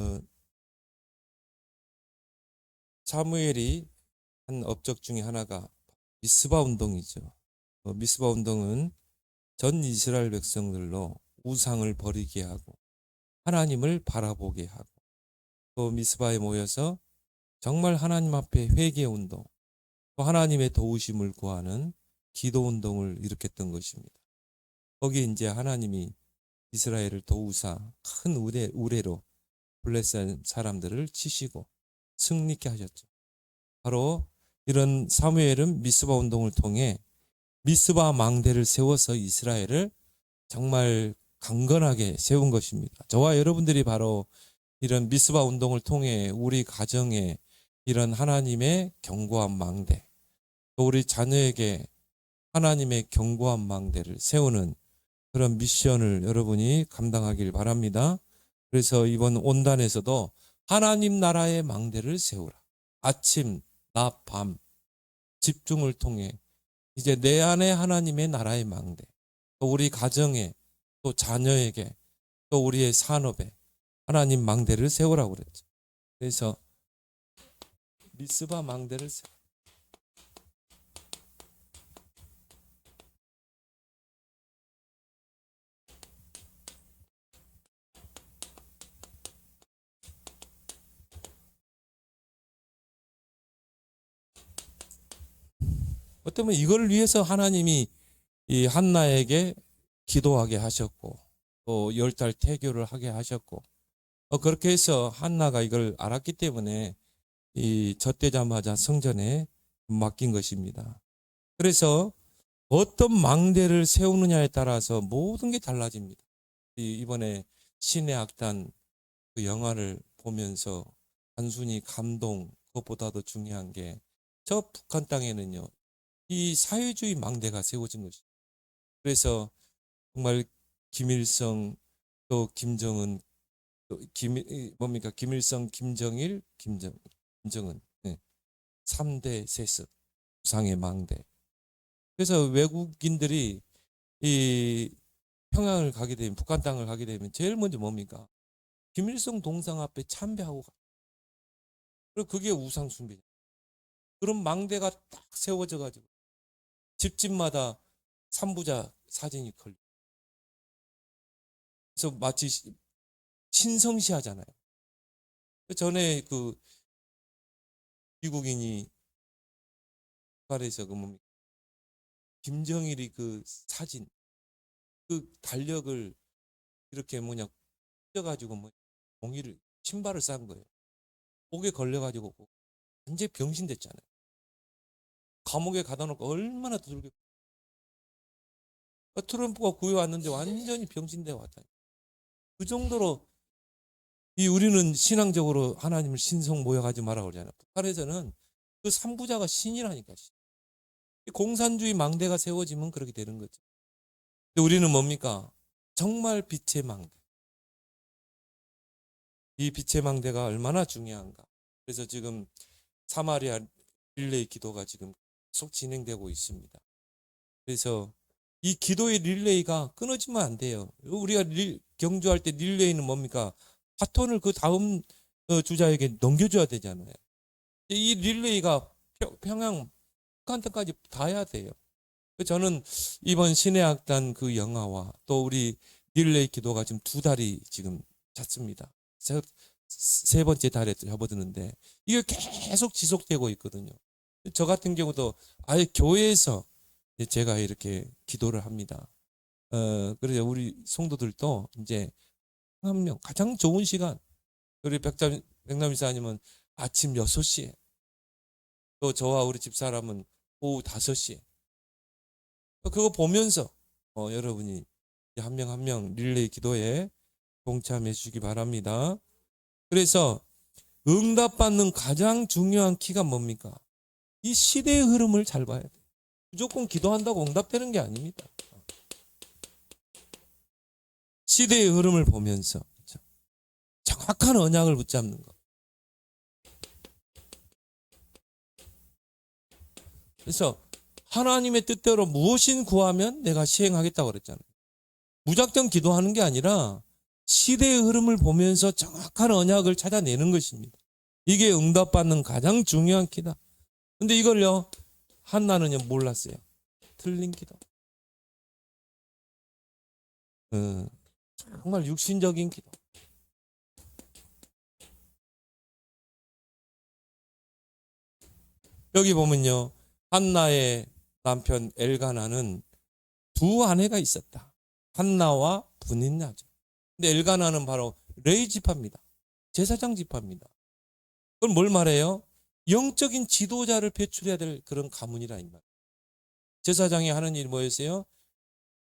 어, 사무엘이 한 업적 중에 하나가 미스바 운동이죠. 미스바 운동은 전 이스라엘 백성들로 우상을 버리게 하고 하나님을 바라보게 하고, 또 미스바에 모여서 정말 하나님 앞에 회개 운동, 또 하나님의 도우심을 구하는 기도 운동을 일으켰던 것입니다. 거기 이제 하나님이 이스라엘을 도우사 큰 우레로 블레셋 사람들을 치시고 승리케 하셨죠. 바로 이런 사무엘은 미스바 운동을 통해 미스바 망대를 세워서 이스라엘을 정말 강건하게 세운 것입니다. 저와 여러분들이 바로 이런 미스바 운동을 통해 우리 가정에 이런 하나님의 견고한 망대, 또 우리 자녀에게 하나님의 견고한 망대를 세우는 그런 미션을 여러분이 감당하길 바랍니다. 그래서 이번 온단에서도 하나님 나라의 망대를 세우라. 아침, 낮, 밤 집중을 통해 이제 내 안에 하나님의 나라의 망대, 또 우리 가정에, 또 자녀에게, 또 우리의 산업에 하나님 망대를 세우라고 그랬죠. 그래서 미스바 망대를 세우. 어쩌면 이걸 위해서 하나님이 이 한나에게 기도하게 하셨고, 또 10달 태교를 하게 하셨고, 그렇게 해서 한나가 이걸 알았기 때문에 이 젖되자마자 성전에 맡긴 것입니다. 그래서 어떤 망대를 세우느냐에 따라서 모든 게 달라집니다. 이번에 신의 악단 그 영화를 보면서 단순히 감동, 그것보다도 중요한 게 저 북한 땅에는요, 이 사회주의 망대가 세워진 것입니다. 그래서 정말 김일성, 또 김정은, 또 김일성, 김정일, 김정은, 네. 3대 세습, 우상의 망대. 그래서 외국인들이 이 평양을 가게 되면, 북한 땅을 가게 되면 제일 먼저 뭡니까? 김일성 동상 앞에 참배하고 가. 그리고 그게 우상 숭배. 그런 망대가 딱 세워져 가지고 집집마다 삼부자 사진이 걸려. 그래서 마치 신성시하잖아요. 전에 그 미국인이 북한에서 그 뭡니까? 김정일이 그 사진, 그 달력을 이렇게 찢어가지고 종이를 신발을 싼 거예요. 목에 걸려가지고 완전히 병신됐잖아요. 감옥에 가다 놓고 얼마나 두들겨. 트럼프가 구해왔는데 완전히 병신돼 왔다. 그 정도로 우리는 신앙적으로 하나님을 신성 모욕하지 마라 그러잖아요. 북한에서는 그 삼부자가 신이라니까. 공산주의 망대가 세워지면 그렇게 되는 거죠. 근데 우리는 뭡니까? 정말 빛의 망대. 이 빛의 망대가 얼마나 중요한가. 그래서 지금 사마리아 릴레이 기도가 지금 계속 진행되고 있습니다. 그래서 이 기도의 릴레이가 끊어지면 안 돼요. 우리가 경주할 때 릴레이는 뭡니까? 바톤을 그 다음 주자에게 넘겨줘야 되잖아요. 이 릴레이가 평양 북한까지 닿아야 돼요. 저는 이번 신의 악단 그 영화와 또 우리 릴레이 기도가 지금 2달이 지금 찼습니다. 세 번째 달에 접어드는데 이게 계속 지속되고 있거든요. 저 같은 경우도 아예 교회에서 제가 이렇게 기도를 합니다. 그래서 우리 성도들도 이제 한 명 가장 좋은 시간, 우리 백남 이사님은 아침 6시에, 또 저와 우리 집사람은 오후 5시에 그거 보면서 여러분이 한 명 한 명 릴레이 기도에 동참해 주시기 바랍니다. 그래서 응답받는 가장 중요한 키가 뭡니까? 이 시대의 흐름을 잘 봐야 돼요. 무조건 기도한다고 응답되는 게 아닙니다. 시대의 흐름을 보면서 정확한 언약을 붙잡는 것. 그래서 하나님의 뜻대로 무엇인 구하면 내가 시행하겠다고 그랬잖아요. 무작정 기도하는 게 아니라 시대의 흐름을 보면서 정확한 언약을 찾아내는 것입니다. 이게 응답받는 가장 중요한 키다. 근데 이걸요, 한나는요 몰랐어요. 틀린 기도. 정말 육신적인 기도. 여기 보면요, 한나의 남편 엘가나는 두 아내가 있었다. 한나와 분인나죠. 근데 엘가나는 바로 레위 지파입니다. 제사장 지파입니다. 그건 뭘 말해요? 영적인 지도자를 배출해야 될 그런 가문이라 이 말. 제사장이 하는 일이 뭐였어요?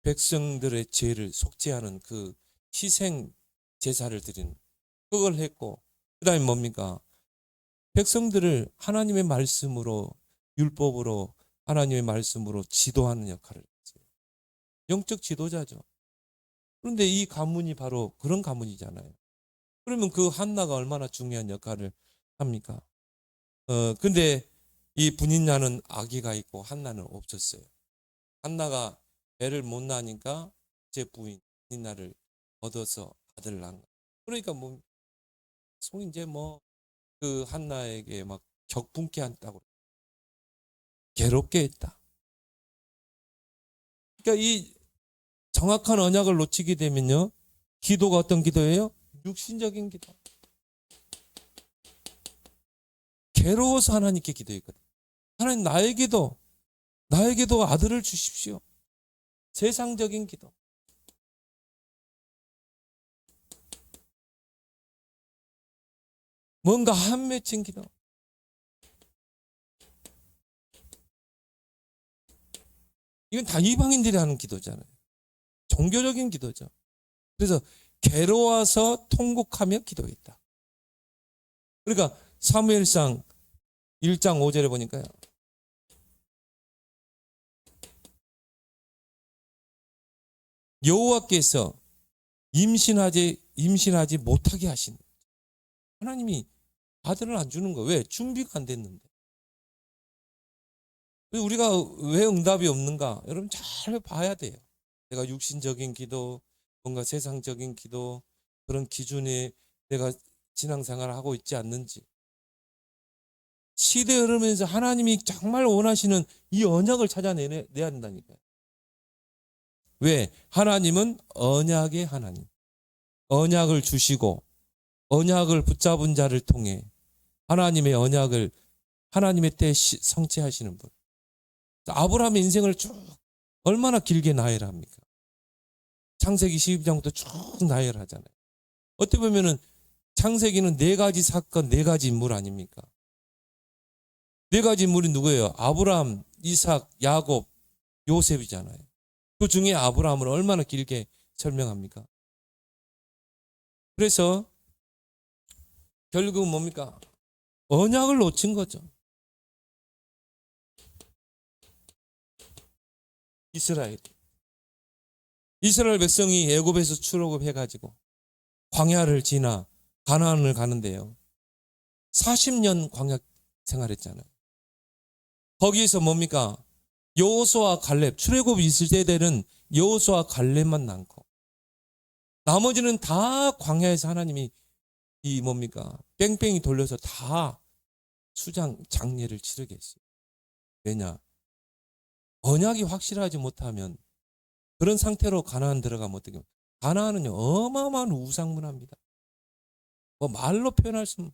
백성들의 죄를 속죄하는 그 희생 제사를 드리는 그걸 했고, 그다음에 뭡니까? 백성들을 하나님의 말씀으로, 율법으로, 하나님의 말씀으로 지도하는 역할을 했어요. 영적 지도자죠. 그런데 이 가문이 바로 그런 가문이잖아요. 그러면 그 한나가 얼마나 중요한 역할을 합니까? 근데 이 분인나는 아기가 있고 한나는 없었어요. 한나가 애를 못 낳으니까 제 부인 분인나를 얻어서 아들을 낳은 거예요. 그러니까 뭐 이제 뭐 그 한나에게 막 격분케 한다고, 괴롭게 했다. 그러니까 이 정확한 언약을 놓치게 되면요, 기도가 어떤 기도예요? 육신적인 기도. 괴로워서 하나님께 기도했거든요. 하나님 나에게도 아들을 주십시오. 세상적인 기도. 뭔가 한 맺힌 기도. 이건 다 이방인들이 하는 기도잖아요. 종교적인 기도죠. 그래서 괴로워서 통곡하며 기도했다. 그러니까 사무엘상 1장 5절에 보니까요, 여호와께서 임신하지 못하게 하신, 하나님이 아들을 안 주는 거, 왜? 준비가 안 됐는데. 우리가 왜 응답이 없는가? 여러분 잘 봐야 돼요. 내가 육신적인 기도, 뭔가 세상적인 기도, 그런 기준에 내가 신앙생활을 하고 있지 않는지. 시대 흐르면서 하나님이 정말 원하시는 이 언약을 찾아내야 된다니까요. 왜? 하나님은 언약의 하나님. 언약을 주시고 언약을 붙잡은 자를 통해 하나님의 언약을 하나님의 때에 성취하시는 분. 아브라함의 인생을 쭉 얼마나 길게 나열합니까? 창세기 12장부터 쭉 나열하잖아요. 어떻게 보면은 창세기는 4가지 사건, 4가지 인물 아닙니까? 4가지 인물이 누구예요? 아브라함, 이삭, 야곱, 요셉이잖아요. 그 중에 아브라함을 얼마나 길게 설명합니까? 그래서 결국은 뭡니까? 언약을 놓친 거죠. 이스라엘 백성이 애굽에서 출애굽해가지고 광야를 지나 가나안을 가는데요, 40년 광야 생활했잖아요. 거기에서 뭡니까? 여호수아 갈렙, 출애굽이 있을 때는 여호수아 갈렙만 남고 나머지는 다 광야에서 하나님이 이 뭡니까? 뺑뺑이 돌려서 다 장례를 치르게 했어요. 왜냐? 언약이 확실하지 못하면 그런 상태로 가나안 들어가면 어떻게 해요? 가나안은요 어마어마한 우상 문화입니다. 뭐 말로 표현할 수 없는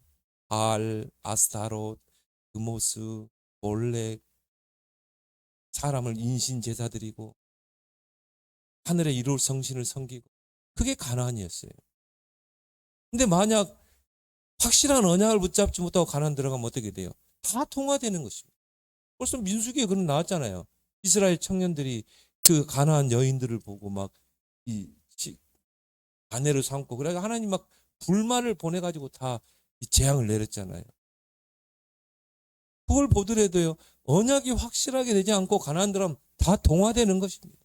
발, 아스타롯, 드모스, 몰렉, 사람을 인신 제사 드리고 하늘에 이룰 성신을 섬기고, 그게 가나안이었어요. 근데 만약 확실한 언약을 붙잡지 못하고 가나안 들어가면 어떻게 돼요? 다 통화되는 것입니다. 벌써 민수기에 그런 나왔잖아요. 이스라엘 청년들이 그 가나안 여인들을 보고 막 이 아내를 삼고, 그래서 하나님 막 불만을 보내가지고 다 이 재앙을 내렸잖아요. 그걸 보더라도요, 언약이 확실하게 되지 않고 가나안 들어가면 다 동화되는 것입니다.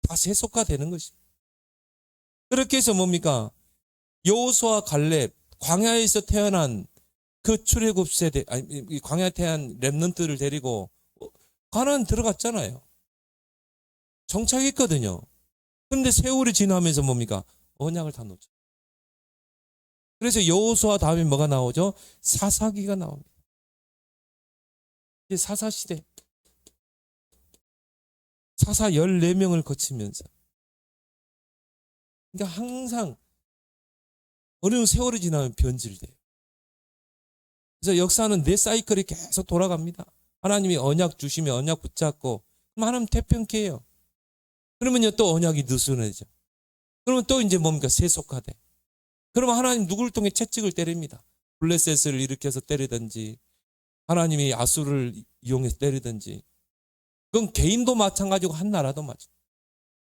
다 세속화되는 것입니다. 그렇게 해서 뭡니까? 여호수아 갈렙, 광야에서 태어난 그 출애굽 세대, 아니 광야에 태어난 렘넌트를 데리고 가나안 들어갔잖아요. 정착했거든요. 근데 세월이 지나면서 뭡니까? 언약을 다 놓쳐. 그래서 여호수아 다음에 뭐가 나오죠? 사사기가 나옵니다. 이제 사사시대. 사사 14명을 거치면서. 그러니까 항상 어느 세월이 지나면 변질돼요. 그래서 역사는 내 사이클이 계속 돌아갑니다. 하나님이 언약 주시면 언약 붙잡고 그럼 하나님 태평케 해요. 그러면요 또 언약이 느슨해져. 그러면 또 이제 뭡니까? 세속화돼. 그러면 하나님 누구를 통해 채찍을 때립니다. 블레셋을 일으켜서 때리든지 하나님이 아수를 이용해서 때리든지. 그건 개인도 마찬가지고 한 나라도 마찬가지.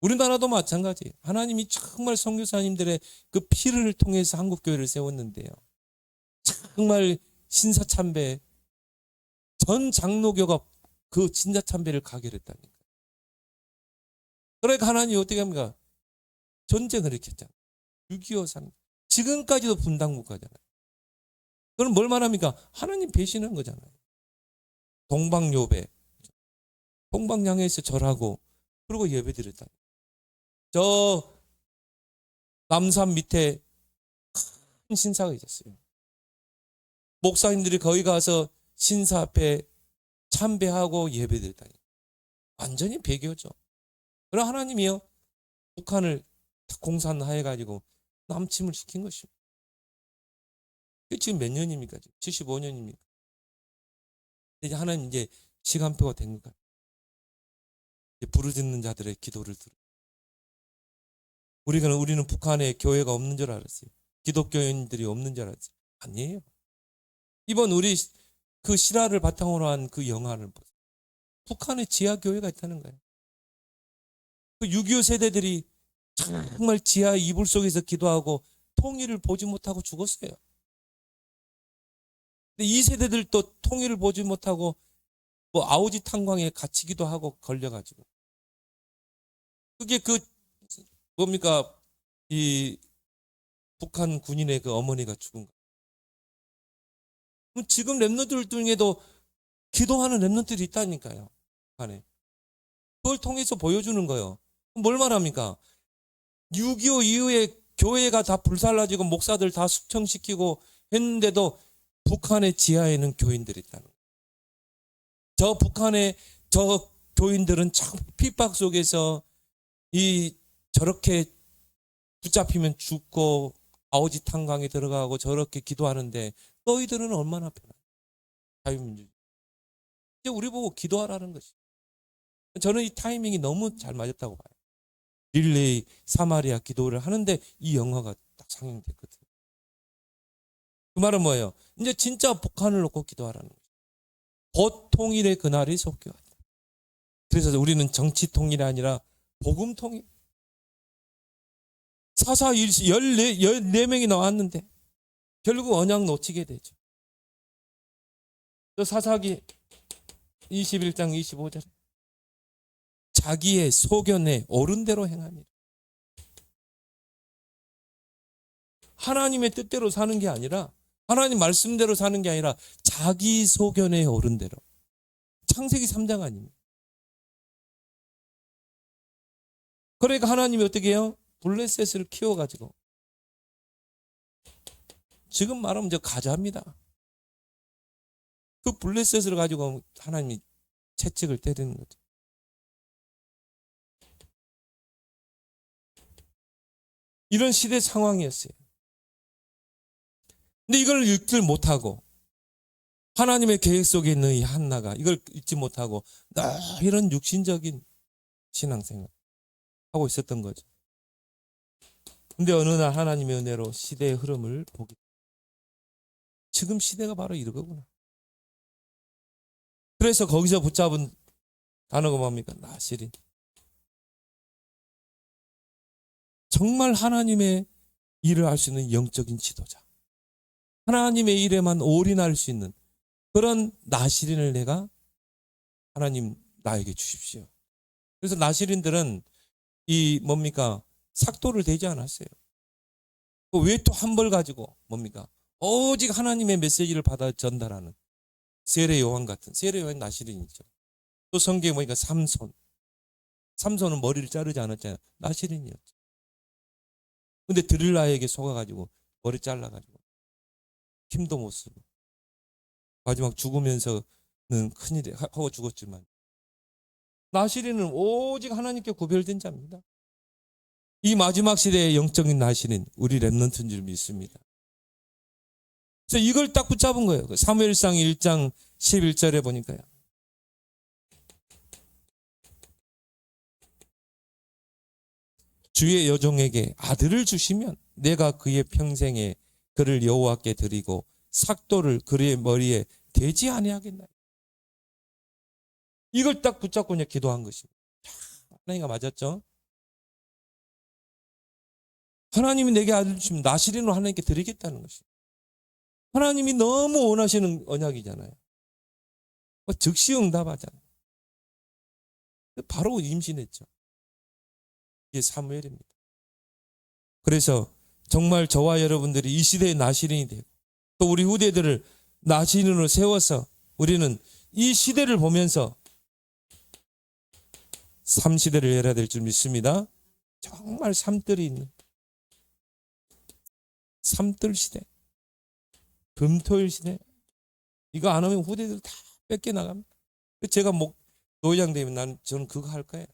우리나라도 마찬가지예요. 하나님이 정말 선교사님들의 그 피를 통해서 한국교회를 세웠는데요. 정말 신사참배 전 장로교가 그 진사참배를 가결했다니까. 그러니까 하나님이 어떻게 합니까? 전쟁을 일으켰잖아요. 6.25 상 지금까지도 분당국가잖아요. 그럼 뭘 말합니까? 하나님 배신한 거잖아요. 동방요배 동방양에서 절하고 그리고 예배드렸다. 저 남산 밑에 큰 신사가 있었어요. 목사님들이 거기 가서 신사 앞에 참배하고 예배드렸다. 완전히 배교죠. 그러나 하나님이요 북한을 공산화해가지고 남침을 시킨 것입니다. 지금 몇 년입니까? 75년입니까? 이제 하나님 이제 시간표가 된 것 같아요. 부르짖는 자들의 기도를 들어. 우리는 북한에 교회가 없는 줄 알았어요. 기독교인들이 없는 줄 알았어요. 아니에요. 이번 우리 그 실화를 바탕으로 한 그 영화를 보세요. 북한에 지하 교회가 있다는 거예요. 그 6.25 세대들이 정말 지하 이불 속에서 기도하고 통일을 보지 못하고 죽었어요. 근데 이 세대들도 통일을 보지 못하고 뭐 아우지 탄광에 갇히기도 하고 걸려가지고. 그게 그 뭡니까 이 북한 군인의 그 어머니가 죽은 거. 그럼 지금 랩런트들 중에도 기도하는 랩런트들이 있다니까요. 북한에. 그걸 통해서 보여주는 거예요. 뭘 말합니까? 6.25 이후에 교회가 다 불살라지고 목사들 다 숙청시키고 했는데도 북한의 지하에는 교인들이 있다는 거예요. 저 북한의 저 교인들은 참 핍박 속에서 저렇게 붙잡히면 죽고 아오지 탄광에 들어가고 저렇게 기도하는데 너희들은 얼마나 편해. 자유민주주의. 이제 우리 보고 기도하라는 것이. 저는 이 타이밍이 너무 잘 맞았다고 봐요. 릴레이 사마리아 기도를 하는데 이 영화가 딱 상영됐거든요. 그 말은 뭐예요? 이제 진짜 북한을 놓고 기도하라는 거예요. 곧 통일의 그날이 속히 왔다. 그래서 우리는 정치 통일이 아니라 복음 통일. 사사 14명이 나왔는데 결국 언약 놓치게 되죠. 저 사사기 21장 25절에 자기의 소견에 옳은 대로 행하니라. 하나님의 뜻대로 사는 게 아니라 하나님 말씀대로 사는 게 아니라 자기 소견에 옳은 대로. 창세기 3장 아닙니까? 그러니까 하나님이 어떻게 해요? 블레셋을 키워가지고 지금 말하면 저 가자입니다. 그 블레셋을 가지고 하나님이 채찍을 때리는 거죠. 이런 시대 상황이었어요. 근데 이걸 읽질 못하고 하나님의 계획 속에 있는 이 한나가 이걸 읽지 못하고 이런 육신적인 신앙생활 하고 있었던 거죠. 근데 어느 날 하나님의 은혜로 시대의 흐름을 보게. 지금 시대가 바로 이러거구나. 그래서 거기서 붙잡은 단어가 뭡니까? 나실인. 정말 하나님의 일을 할 수 있는 영적인 지도자. 하나님의 일에만 올인할 수 있는 그런 나실인을 내가 하나님 나에게 주십시오. 그래서 나실인들은 이 뭡니까? 삭도를 대지 않았어요. 외투 한 벌 가지고 뭡니까? 오직 하나님의 메시지를 받아 전달하는 세례 요한 같은 세례 요한 나실인이죠. 또 성경에 보니까 삼손은 머리를 자르지 않았잖아요. 나실인이었죠. 근데 드릴라에게 속아가지고 머리 잘라가지고 힘도 못 쓰고 마지막 죽으면서는 큰일이 하고 죽었지만 나시린은 오직 하나님께 구별된 자입니다. 이 마지막 시대의 영적인 나시린 우리 렘넌트인 줄 믿습니다. 그래서 이걸 딱 붙잡은 거예요. 사무엘상 1장 11절에 보니까요. 주의 여종에게 아들을 주시면 내가 그의 평생에 그를 여호와께 드리고 삭도를 그의 머리에 대지 아니하겠나요? 이걸 딱 붙잡고 그냥 기도한 것입니다. 하나님과 맞았죠? 하나님이 내게 아들 주시면 나시린으로 하나님께 드리겠다는 것입니다. 하나님이 너무 원하시는 언약이잖아요. 즉시 응답하잖아요. 바로 임신했죠. 이게 사무엘입니다. 그래서 정말 저와 여러분들이 이 시대의 나시린이 되고 또 우리 후대들을 나시린으로 세워서 우리는 이 시대를 보면서 삶시대를 열어야 될 줄 믿습니다. 정말 삶들이 있는 삶들 시대, 금토일 시대. 이거 안 하면 후대들 다 뺏겨나갑니다. 제가 노회장 되면 저는 그거 할 거예요.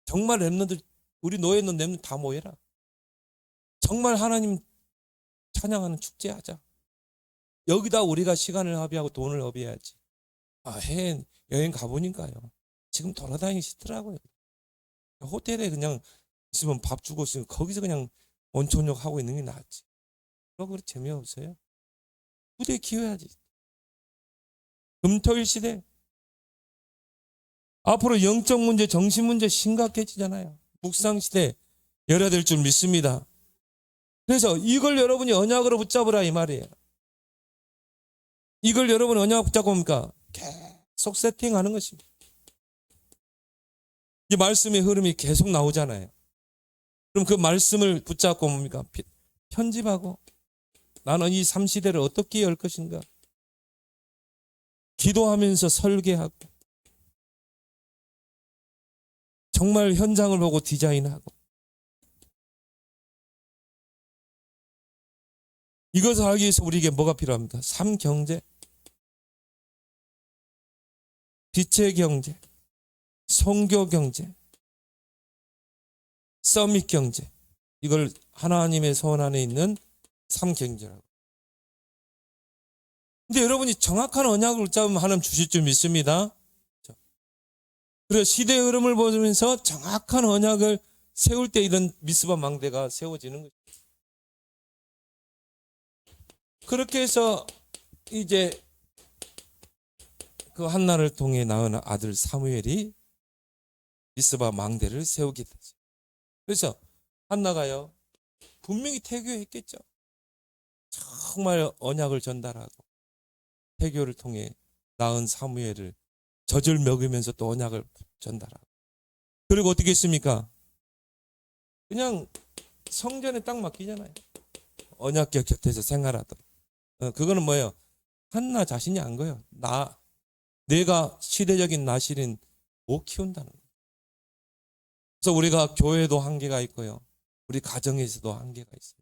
정말 렘넌트들, 우리 노예 있는 렘넌트 다 모여라. 정말 하나님 찬양하는 축제하자. 여기다 우리가 시간을 허비하고 돈을 허비해야지. 해외 여행 가보니까요. 지금 돌아다니시더라고요. 호텔에 그냥 있으면 밥 주고 있으면 거기서 그냥 온천욕 하고 있는 게 낫지. 그거 재미없어요. 후대에 키워야지. 금토일 시대. 앞으로 영적 문제, 정신 문제 심각해지잖아요. 묵상 시대 열어야 될 줄 믿습니다. 그래서 이걸 여러분이 언약으로 붙잡으라 이 말이에요. 이걸 여러분이 언약 붙잡고 뭡니까? 계속 세팅하는 것입니다. 이 말씀의 흐름이 계속 나오잖아요. 그럼 그 말씀을 붙잡고 뭡니까? 편집하고 나는 이 3시대를 어떻게 열 것인가? 기도하면서 설계하고 정말 현장을 보고 디자인하고 이것을 하기 위해서 우리에게 뭐가 필요합니까? 삶경제, 빛의 경제, 선교경제, 서밋경제. 이걸 하나님의 손 안에 있는 삶경제라고. 근데 여러분이 정확한 언약을 붙잡으면 하나님 주실 줄 믿습니다. 그래서 시대의 흐름을 보면서 정확한 언약을 세울 때 이런 미스바 망대가 세워지는 거죠. 그렇게 해서 이제 그 한나를 통해 낳은 아들 사무엘이 미스바 망대를 세우게 되죠. 그래서 한나가요 분명히 태교했겠죠. 정말 언약을 전달하고 태교를 통해 낳은 사무엘을 젖을 먹으면서 또 언약을 전달하고 그리고 어떻게 했습니까? 그냥 성전에 딱 맡기잖아요. 언약궤 곁에서 생활하도록. 그거는 뭐예요? 한나 자신이 한 거예요. 내가 시대적인 나시린 못 키운다는 거예요. 그래서 우리가 교회도 한계가 있고요. 우리 가정에서도 한계가 있어요.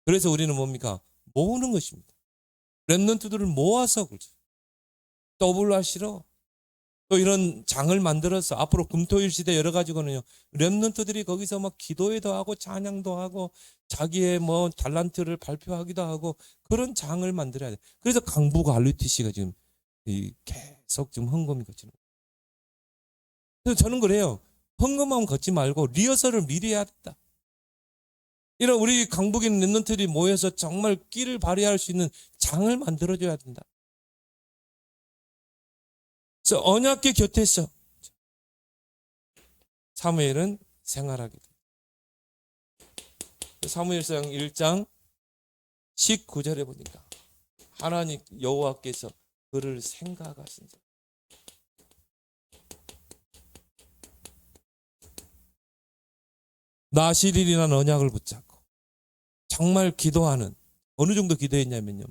그래서 우리는 뭡니까? 모으는 것입니다. 렘넌트들을 모아서 그렇죠. WRC로 또 이런 장을 만들어서 앞으로 금토일 시대 여러 가지거든요. 렘넌트들이 거기서 막 기도회도 하고 찬양도 하고 자기의 달란트를 발표하기도 하고 그런 장을 만들어야 돼. 그래서 강북 RUTC가 지금 계속 지금 헌금이 걷지는 거예요. 그래서 저는 그래요. 헌금만 걷지 말고 리허설을 미리 해야 된다. 이런 우리 강북에 있는 렘넌트들이 모여서 정말 끼를 발휘할 수 있는 장을 만들어줘야 된다. 그래서 언약궤 곁에서 사무엘은 생활하게 됩니다. 사무엘상 1장 19절에 보니까 하나님 여호와께서 그를 생각하신다. 나시린이라는 언약을 붙잡고 정말 기도하는 어느 정도 기도했냐면요.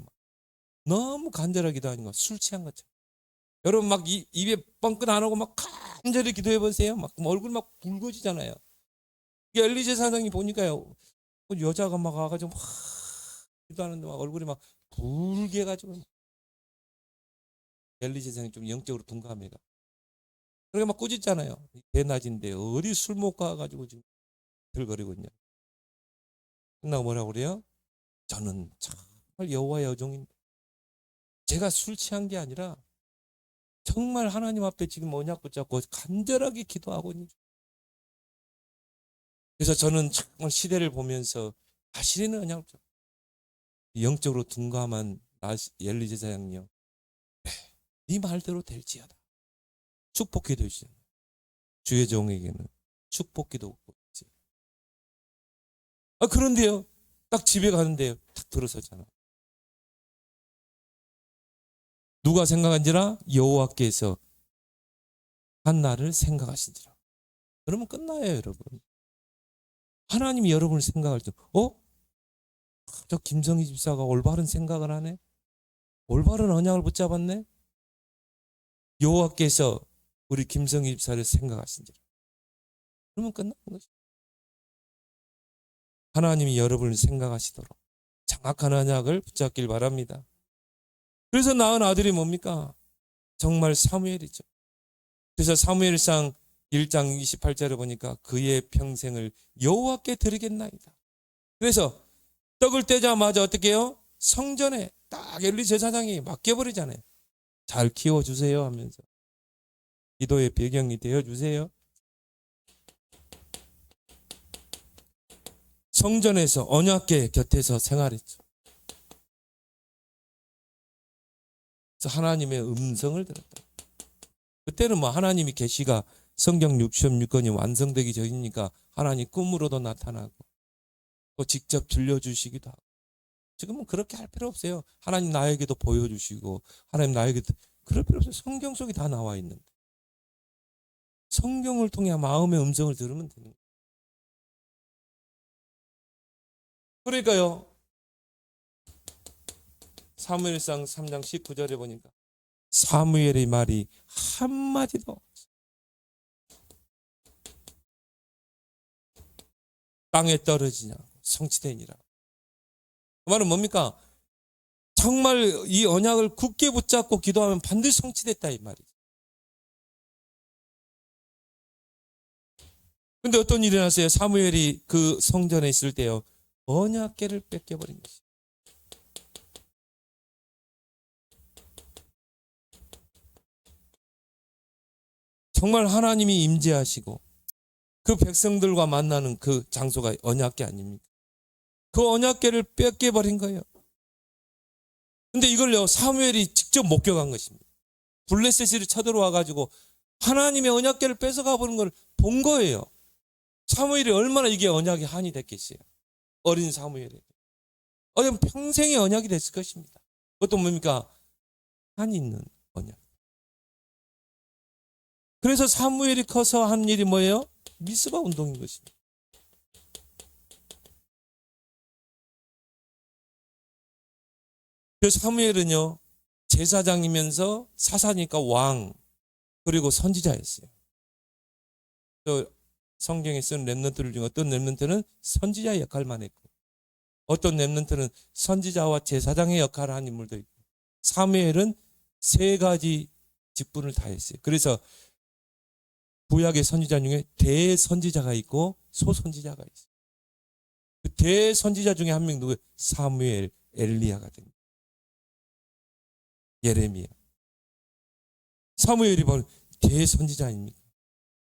너무 간절하게 기도하는 거 술 취한 것처럼. 여러분 막 입에 뻥끗 안 하고 막 간절히 기도해 보세요. 막 얼굴 막 붉어지잖아요. 엘리제 사장이 보니까요. 여자가 막 와가지고 막 기도하는데 막 얼굴이 막 굵게 가지고 엘리 제사장이 좀 영적으로 둔감해가. 그러니까 막 꾸짖잖아요. 대낮인데 어디 술 못 가가지고 지금 들거리고 있냐. 끝나고 뭐라고 그래요? 저는 정말 여호와의 여종인데 제가 술 취한 게 아니라 정말 하나님 앞에 지금 언약 붙잡고 간절하게 기도하고 있는 중. 그래서 저는 정말 시대를 보면서 다시는 언약을 붙잡고 영적으로 둔감한 엘리 제사장이요. 네 말대로 될지어다. 축복기도 해주세요. 주의 종에게는 축복기도 없고. 그런데요. 딱 집에 가는데요. 딱 들어서잖아. 누가 생각한지라? 여호와께서 한나를 생각하신지라. 그러면 끝나요, 여러분. 하나님이 여러분을 생각할 때, 저 김성희 집사가 올바른 생각을 하네? 올바른 언약을 붙잡았네? 여호와께서 우리 김성희 집사를 생각하신지라. 그러면 끝나는 것이죠. 하나님이 여러분을 생각하시도록 정확한 언약을 붙잡길 바랍니다. 그래서 낳은 아들이 뭡니까? 정말 사무엘이죠. 그래서 사무엘상 1장 28절에 보니까 그의 평생을 여호와께 드리겠나이다. 그래서 떡을 떼자마자 어떻게 해요? 성전에 딱 엘리 제사장이 맡겨버리잖아요. 잘 키워주세요 하면서 기도의 배경이 되어주세요. 성전에서 언약궤 곁에서 생활했죠. 그래서 하나님의 음성을 들었다. 그때는 뭐 하나님이 계시가 성경 66권이 완성되기 전이니까 하나님 꿈으로도 나타나고 또 직접 들려주시기도 하고. 지금은 그렇게 할 필요 없어요. 하나님 나에게도 보여주시고 하나님 나에게도 그럴 필요 없어요. 성경 속에 다 나와 있는데 성경을 통해 마음의 음성을 들으면 되는 거예요. 그러니까요. 사무엘상 3장 19절에 보니까 사무엘의 말이 한마디도 땅에 떨어지냐고 성취되니라. 그 말은 뭡니까? 정말 이 언약을 굳게 붙잡고 기도하면 반드시 성취됐다 이 말이죠. 근데 어떤 일이 났어요? 사무엘이 그 성전에 있을 때요. 언약궤를 뺏겨버린 것이죠. 정말 하나님이 임재하시고 그 백성들과 만나는 그 장소가 언약궤 아닙니까? 그 언약궤를 뺏겨버린 거예요. 근데 이걸요 사무엘이 직접 목격한 것입니다. 블레셋이 쳐들어와가지고 하나님의 언약궤를 뺏어가 버린 걸 본 거예요. 사무엘이 얼마나 이게 언약이 한이 됐겠어요. 어린 사무엘에게. 평생의 언약이 됐을 것입니다. 그것도 뭡니까? 한이 있는 언약. 그래서 사무엘이 커서 한 일이 뭐예요? 미스바 운동인 것입니다. 그 사무엘은요 제사장이면서 사사니까 왕 그리고 선지자였어요. 또 성경에 쓴 렘넌트들 중에 어떤 렘넌트는 선지자 역할만 했고 어떤 렘넌트는 선지자와 제사장의 역할을 한 인물도 있고 사무엘은 세 가지 직분을 다 했어요. 그래서 구약의 선지자 중에 대선지자가 있고 소선지자가 있어요. 그 대선지자 중에 한 명 누구예요? 사무엘, 엘리야가 됩니다. 예레미야. 사무엘이 바로 대선지자 아닙니까?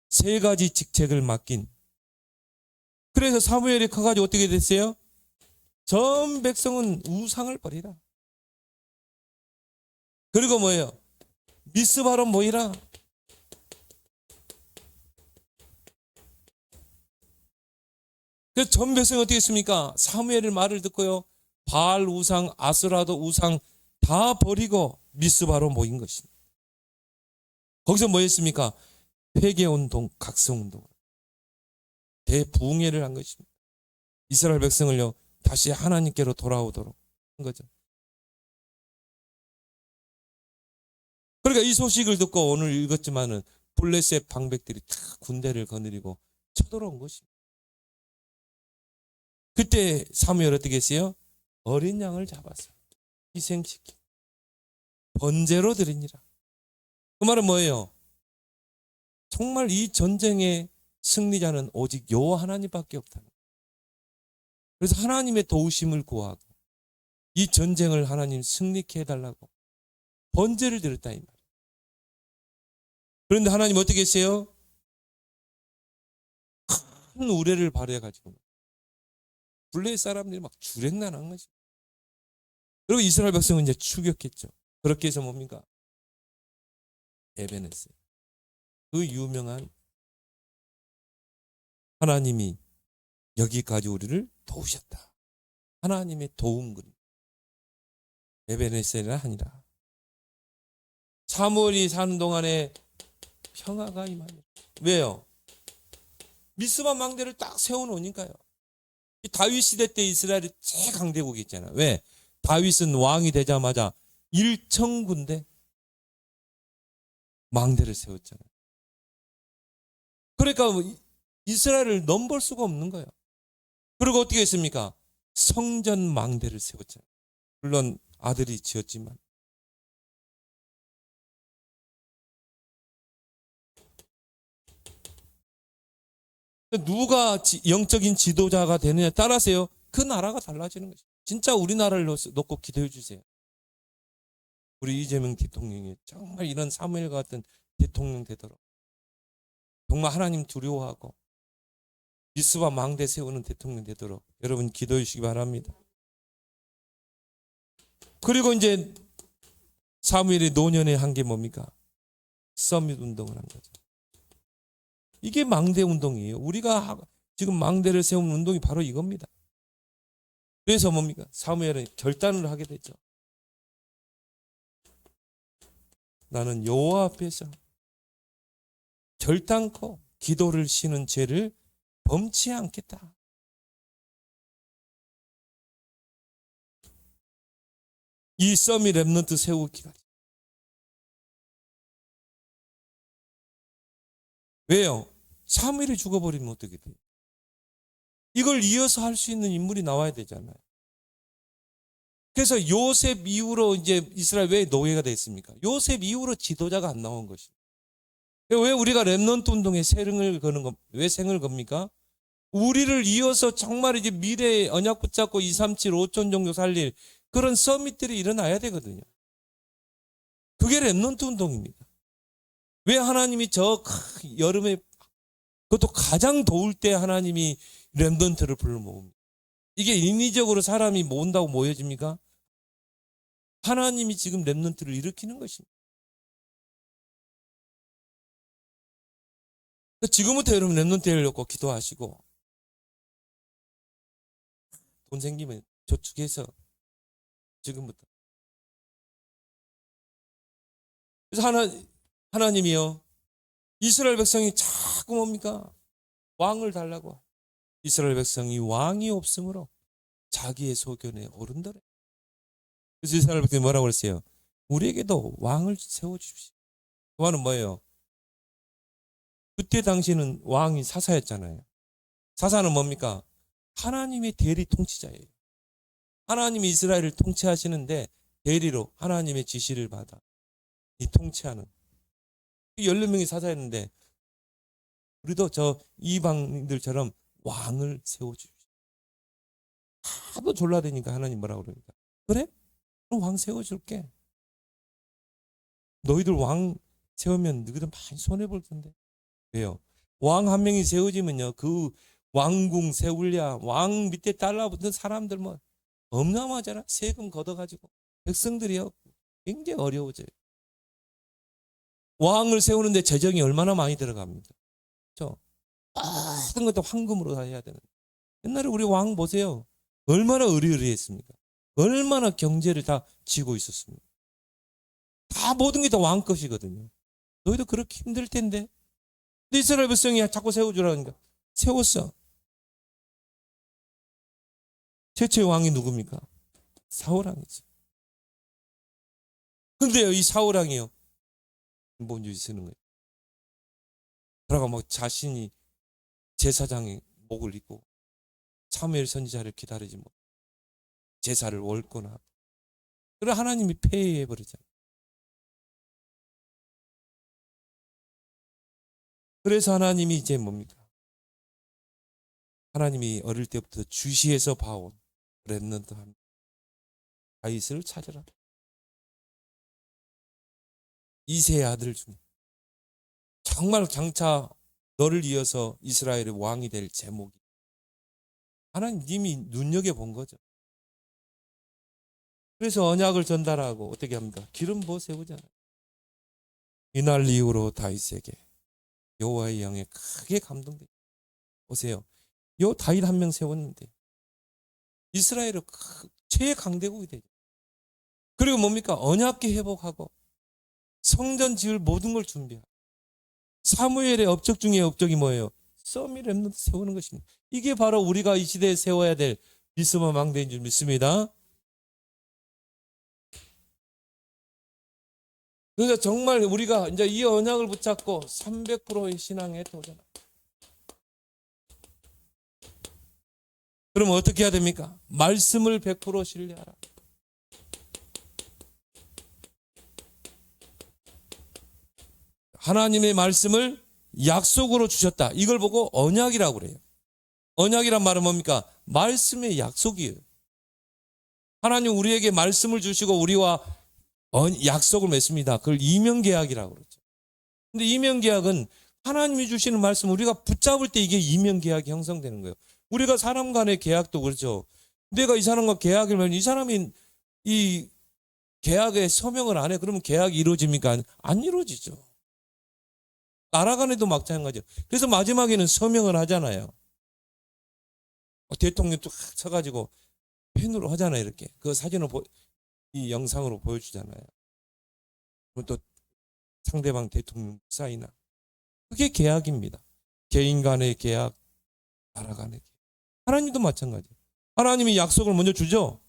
세 가지 직책을 맡긴. 그래서 사무엘이 커가지고 어떻게 됐어요? 전 백성은 우상을 버리라. 그리고 뭐예요? 미스바로 모이라. 그래서 전 백성이 어떻게 했습니까? 사무엘의 말을 듣고요. 바알 우상, 아스라도 우상 다 버리고 미스바로 모인 것입니다. 거기서 뭐 했습니까? 회개운동, 각성운동. 대부흥회를 한 것입니다. 이스라엘 백성을요. 다시 하나님께로 돌아오도록 한 거죠. 그러니까 이 소식을 듣고 오늘 읽었지만은 블레셋 방백들이 다 군대를 거느리고 쳐들어온 것입니다. 그때 사무엘 어떻게 했어요? 어린 양을 잡았어요. 희생시키 번제로 드리니라. 그 말은 뭐예요? 정말 이 전쟁의 승리자는 오직 여호와 하나님밖에 없다는 거예요. 그래서 하나님의 도우심을 구하고 이 전쟁을 하나님 승리케 해달라고 번제를 드렸다 이 말이에요. 그런데 하나님 어떻게 했어요? 큰 우레를 발휘해가지고 블레셋 사람들이 막 주랭난한 거죠. 그리고 이스라엘 백성은 이제 추격했죠. 그렇게 해서 뭡니까? 에베네스. 그 유명한 하나님이 여기까지 우리를 도우셨다. 하나님의 도움글. 에베네셀이라 하니라. 사무엘이 사는 동안에 평화가 임하니라. 왜요? 미스바 망대를 딱 세워놓으니까요. 다윗 시대 때 이스라엘이 최강대국이 있잖아요. 왜? 다윗은 왕이 되자마자 1,000군데 망대를 세웠잖아요. 그러니까 이스라엘을 넘볼 수가 없는 거예요. 그리고 어떻게 했습니까? 성전 망대를 세웠잖아요. 물론 아들이 지었지만. 누가 영적인 지도자가 되느냐에 따라서요. 그 나라가 달라지는 거죠. 진짜 우리나라를 놓고 기도해 주세요. 우리 이재명 대통령이 정말 이런 사무엘 같은 대통령 되도록 정말 하나님 두려워하고 미스바 망대 세우는 대통령 되도록 여러분 기도해 주시기 바랍니다. 그리고 이제 사무엘이 노년에 한 게 뭡니까? 서밋 운동을 한 거죠. 이게 망대 운동이에요. 우리가 지금 망대를 세우는 운동이 바로 이겁니다. 그래서 뭡니까? 사무엘은 결단을 하게 되죠. 나는 여호와 앞에서 결단코 기도를 쉬는 죄를 범치 않겠다. 이 서밋 렘넌트 세우기가. 왜요? 사무엘이 죽어버리면 어떻게 돼요? 이걸 이어서 할 수 있는 인물이 나와야 되잖아요. 그래서 요셉 이후로 이제 이스라엘 왜 노예가 됐습니까? 요셉 이후로 지도자가 안 나온 것입니다. 왜 우리가 렘넌트 운동에 생을 거는 거, 왜 생을 겁니까? 우리를 이어서 정말 이제 미래의 언약 붙잡고 237, 5천 종교 살릴 그런 서밋들이 일어나야 되거든요. 그게 렘넌트 운동입니다. 왜 하나님이 저 여름에 그것도 가장 더울 때 하나님이 렘넌트를 불러 모읍니다. 이게 인위적으로 사람이 모은다고 모여집니까? 하나님이 지금 렘넌트를 일으키는 것입니다. 지금부터 여러분 렘넌트 하려고 기도하시고 돈 생기면 저축해서 지금부터. 그래서 하나님이요. 이스라엘 백성이 자꾸 뭡니까? 왕을 달라고. 이스라엘 백성이 왕이 없으므로 자기의 소견에 오른더래. 그래서 이스라엘 백성이 뭐라고 그랬어요? 우리에게도 왕을 세워주십시오. 그 말은 뭐예요? 그때 당시는 왕이 사사였잖아요. 사사는 뭡니까? 하나님의 대리 통치자예요. 하나님이 이스라엘을 통치하시는데 대리로 하나님의 지시를 받아 이 통치하는 14명이 사사였는데 우리도 저 이방인들처럼 왕을 세워주십시오. 하도 졸라대니까 하나님 뭐라고 그러니까 그래? 그럼 왕 세워줄게. 너희들 왕 세우면 너희들 많이 손해볼 텐데. 왜요? 왕 한 명이 세워지면요 그 왕궁 세울랴 왕 밑에 달라붙은 사람들 뭐 어마어마하잖아. 세금 걷어가지고 백성들이요 굉장히 어려워져요. 왕을 세우는데 재정이 얼마나 많이 들어갑니다. 그렇죠? 모든 것도 황금으로 다 해야 되는데 옛날에 우리 왕 보세요. 얼마나 의리의리했습니까? 얼마나 경제를 다 쥐고 있었습니까? 다 모든 게 다 왕 것이거든요. 너희도 그렇게 힘들 텐데. 근데 이스라엘 백성이 자꾸 세워주라니까 세웠어. 최초의 왕이 누굽니까? 사울왕이죠. 근데요 이 사울왕이요 뭔지 쓰는 거예요. 그러가 막 자신이 제사장의 목을 입고 사무엘 선지자를 기다리지 못 제사를 월권하고 그래 하나님이 폐해해 버리잖아요. 그래서 하나님이 이제 뭡니까? 하나님이 어릴 때부터 주시해서 봐온 렘넌트 한 다윗을 찾으라. 이세의 아들 중에 정말 장차 너를 이어서 이스라엘의 왕이 될 제목이 하나님이 눈여겨본 거죠. 그래서 언약을 전달하고 어떻게 합니까? 기름 부어 세우잖아요. 이날 이후로 다윗에게 여호와의 영에 크게 감동돼요. 보세요. 요 다윗 한 명 세웠는데 이스라엘의 최강대국이 되죠. 그리고 뭡니까? 언약궤 회복하고 성전 지을 모든 걸 준비하고 사무엘의 업적 중에 업적이 뭐예요? 서밋 렘넌트 세우는 것입니다. 이게 바로 우리가 이 시대에 세워야 될 미스바 망대인 줄 믿습니다. 그래서 정말 우리가 이제 이 언약을 붙잡고 300%의 신앙에 도전합니다. 그럼 어떻게 해야 됩니까? 말씀을 100% 신뢰하라. 하나님의 말씀을 약속으로 주셨다. 이걸 보고 언약이라고 그래요. 언약이란 말은 뭡니까? 말씀의 약속이에요. 하나님 우리에게 말씀을 주시고 우리와 약속을 맺습니다. 그걸 이면계약이라고 그러죠. 근데 이면계약은 하나님이 주시는 말씀 우리가 붙잡을 때 이게 이면계약이 형성되는 거예요. 우리가 사람 간의 계약도 그렇죠. 내가 이 사람과 계약을 맺으면 이 사람이 이 계약에 서명을 안 해. 그러면 계약이 이루어집니까? 안 이루어지죠. 나라 간에도 마찬가지죠. 그래서 마지막에는 서명을 하잖아요. 대통령 쭉 서가지고 펜으로 하잖아요. 이렇게 그 사진을 이 영상으로 보여주잖아요. 또 상대방 대통령 사인하. 그게 계약입니다. 개인 간의 계약, 나라 간의 계약. 하나님도 마찬가지예요. 하나님이 약속을 먼저 주죠.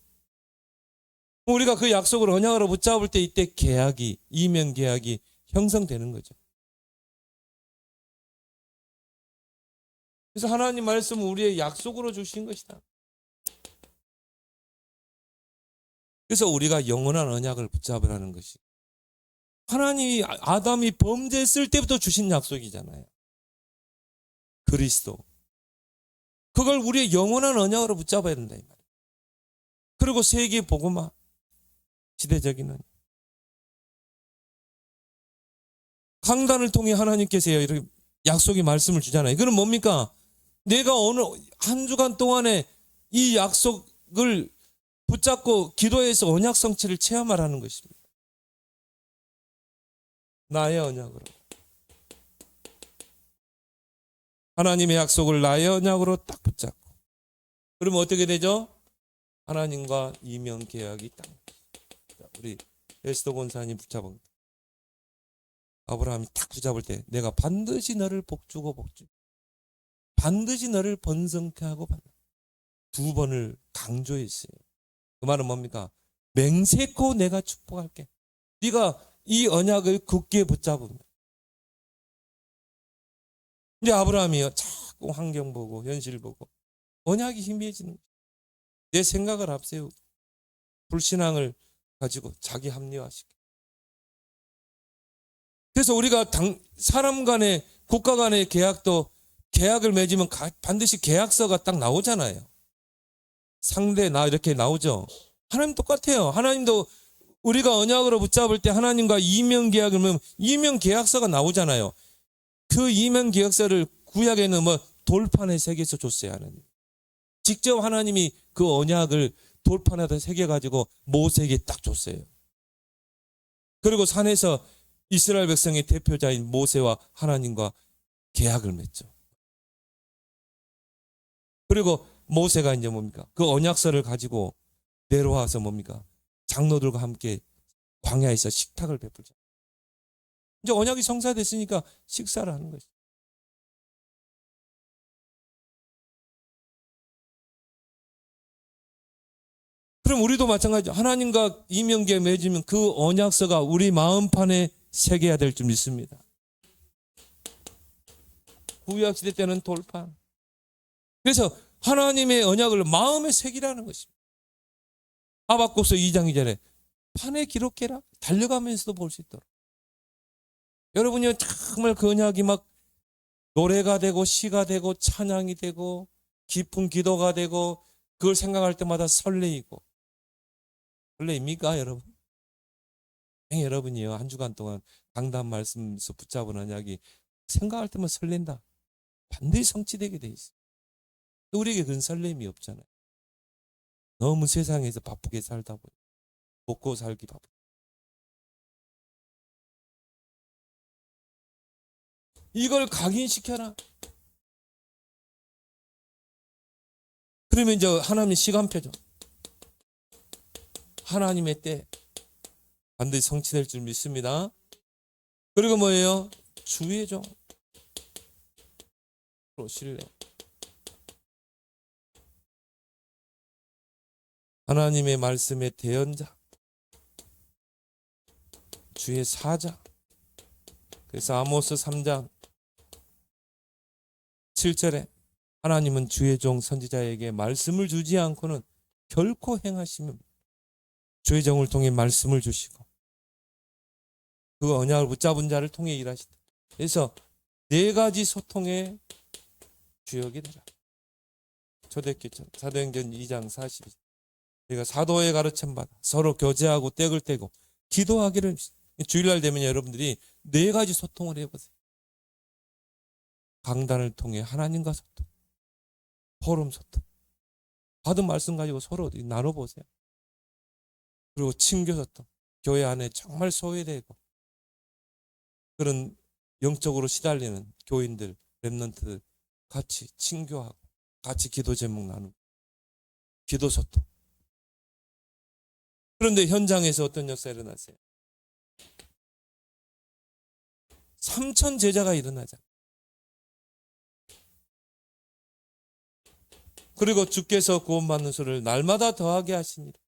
우리가 그 약속을 언약으로 붙잡을 때 이때 계약이, 이면 계약이 형성되는 거죠. 그래서 하나님 말씀은 우리의 약속으로 주신 것이다. 그래서 우리가 영원한 언약을 붙잡으라는 것이 하나님이 아담이 범죄했을 때부터 주신 약속이잖아요. 그리스도. 그걸 우리의 영원한 언약으로 붙잡아야 된다 이 말이에요. 그리고 세계 복음화 시대적인 강단을 통해 하나님께서 이렇게 약속의 말씀을 주잖아요. 그건 뭡니까? 내가 어느 한 주간 동안에 이 약속을 붙잡고 기도해서 언약 성취를 체험하라는 것입니다. 나의 언약으로. 하나님의 약속을 나의 언약으로 딱 붙잡고. 그러면 어떻게 되죠? 하나님과 이면 계약이 딱. 우리 에스더 권사님 붙잡은 아브라함이 딱 붙잡을 때 내가 반드시 너를 복주고 복주. 반드시 너를 번성케 하고 받는. 두 번을 강조했어요. 그 말은 뭡니까? 맹세코 내가 축복할게. 네가 이 언약을 굳게 붙잡으면. 근데 아브라함이요 자꾸 환경 보고 현실 보고 언약이 희미해지는 거예요. 내 생각을 앞세우고 불신앙을 가지고 자기 합리화시켜. 그래서 우리가 사람 간의 국가 간의 계약을 맺으면 반드시 계약서가 딱 나오잖아요. 상대 나 이렇게 나오죠. 하나님 똑같아요. 하나님도 우리가 언약으로 붙잡을 때 하나님과 이면 계약을 맺으면 이면 계약서가 나오잖아요. 그 이면 계약서를 구약에는 돌판에 새겨서 줬어요. 하나님. 직접 하나님이 그 언약을 돌판에다 새겨가지고 모세에게 딱 줬어요. 그리고 산에서 이스라엘 백성의 대표자인 모세와 하나님과 계약을 맺죠. 그리고 모세가 이제 뭡니까? 그 언약서를 가지고 내려와서 뭡니까? 장로들과 함께 광야에서 식탁을 베풀죠. 이제 언약이 성사됐으니까 식사를 하는 것이죠. 그럼 우리도 마찬가지죠. 하나님과 이면계 맺으면 그 언약서가 우리 마음판에 새겨야 될 줄 믿습니다. 구약시대 때는 돌판. 그래서 하나님의 언약을 마음에 새기라는 것입니다. 하박국서 2장 2절에 판에 기록해라. 달려가면서도 볼 수 있도록. 여러분이 정말 그 언약이 막 노래가 되고 시가 되고 찬양이 되고 깊은 기도가 되고 그걸 생각할 때마다 설레이고. 설레입니까 여러분? 여러분이요 한 주간 동안 강단 말씀에서 붙잡은 언약이 생각할 때만 설렌다. 반드시 성취되게 돼 있어요. 우리에게 그런 설렘이 없잖아요. 너무 세상에서 바쁘게 살다 보니 먹고 살기 바쁘. 이걸 각인시켜라. 그러면 이제 하나님의 시간표죠. 하나님의 때 반드시 성취될 줄 믿습니다. 그리고 뭐예요? 주의 종. 신뢰. 하나님의 말씀의 대언자. 주의 사자. 그래서 아모스 3장 7절에 하나님은 주의 종 선지자에게 말씀을 주지 않고는 결코 행하시면 주의 종을 통해 말씀을 주시고 그 언약을 붙잡은 자를 통해 일하시다. 그래서 4가지 소통의 주역이 되라. 초대교회 사도행전 2장 40절. 우리가 사도의 가르침 받아 서로 교제하고 떼을 떼고 기도하기를. 주일날 되면 여러분들이 4가지 소통을 해보세요. 강단을 통해 하나님과 소통, 포럼 소통, 받은 말씀 가지고 서로 나눠보세요. 그리고 친교 소통, 교회 안에 정말 소외되고 그런 영적으로 시달리는 교인들, 렘넌트들 같이 친교하고 같이 기도 제목 나누고 기도 소통. 그런데 현장에서 어떤 역사가 일어났어요? 3,000 제자가 일어나잖아요. 그리고 주께서 구원받는 수를 날마다 더하게 하십니다.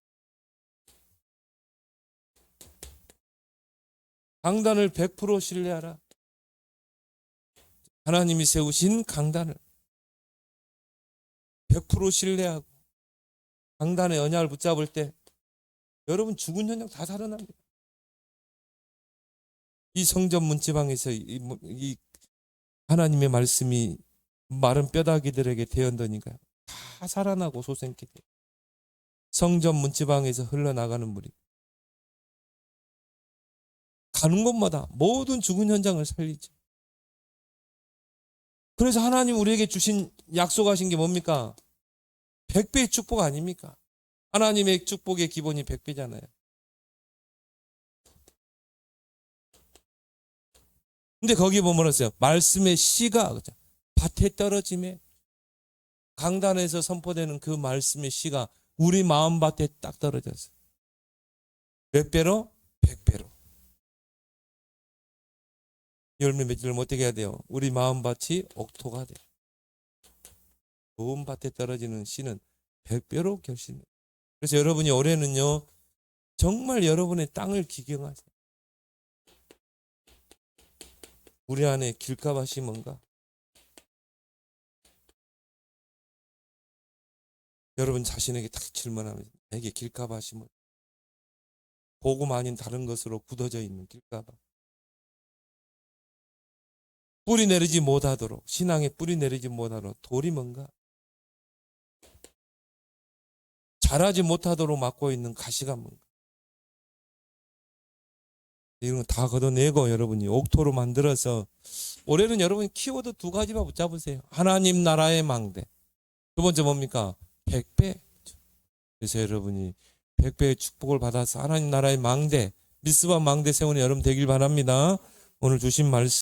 강단을 100% 신뢰하라. 하나님이 세우신 강단을 100% 신뢰하고 강단의 언약을 붙잡을 때 여러분 죽은 현장 다 살아납니다. 이 성전 문지방에서 이 하나님의 말씀이 마른 뼈다귀들에게 대언더니까요. 다 살아나고 소생케 돼요. 성전 문지방에서 흘러나가는 물이 가는 곳마다 모든 죽은 현장을 살리죠. 그래서 하나님 우리에게 주신 약속하신 게 뭡니까? 100배의 축복 아닙니까? 하나님의 축복의 기본이 100배잖아요. 근데 거기 보면 뭐랬어요? 말씀의 씨가 밭에 떨어짐에 강단에서 선포되는 그 말씀의 씨가 우리 마음밭에 딱 떨어졌어요. 몇 배로? 100배로. 열매 맺지를 어떻게 해야 돼요? 우리 마음밭이 옥토가 돼요. 좋은 밭에 떨어지는 씨는 100배로 결실해요. 그래서 여러분이 올해는요 정말 여러분의 땅을 기경하세요. 우리 안에 길가밭이 뭔가? 여러분 자신에게 딱 질문하면 내게 길가밭이 뭐? 복음 아닌 다른 것으로 굳어져 있는 길가밭. 뿌리 내리지 못하도록, 신앙에 뿌리 내리지 못하도록 돌이 뭔가? 자라지 못하도록 막고 있는 가시가 뭔가? 이런 거 다 걷어내고 여러분이 옥토로 만들어서 올해는 여러분이 키워드 2가지만 붙잡으세요. 하나님 나라의 망대. 두 번째 뭡니까? 100배. 그래서 여러분이 100배의 축복을 받아서 하나님 나라의 망대, 미스바 망대 세우는 여러분 되길 바랍니다. 오늘 주신 말씀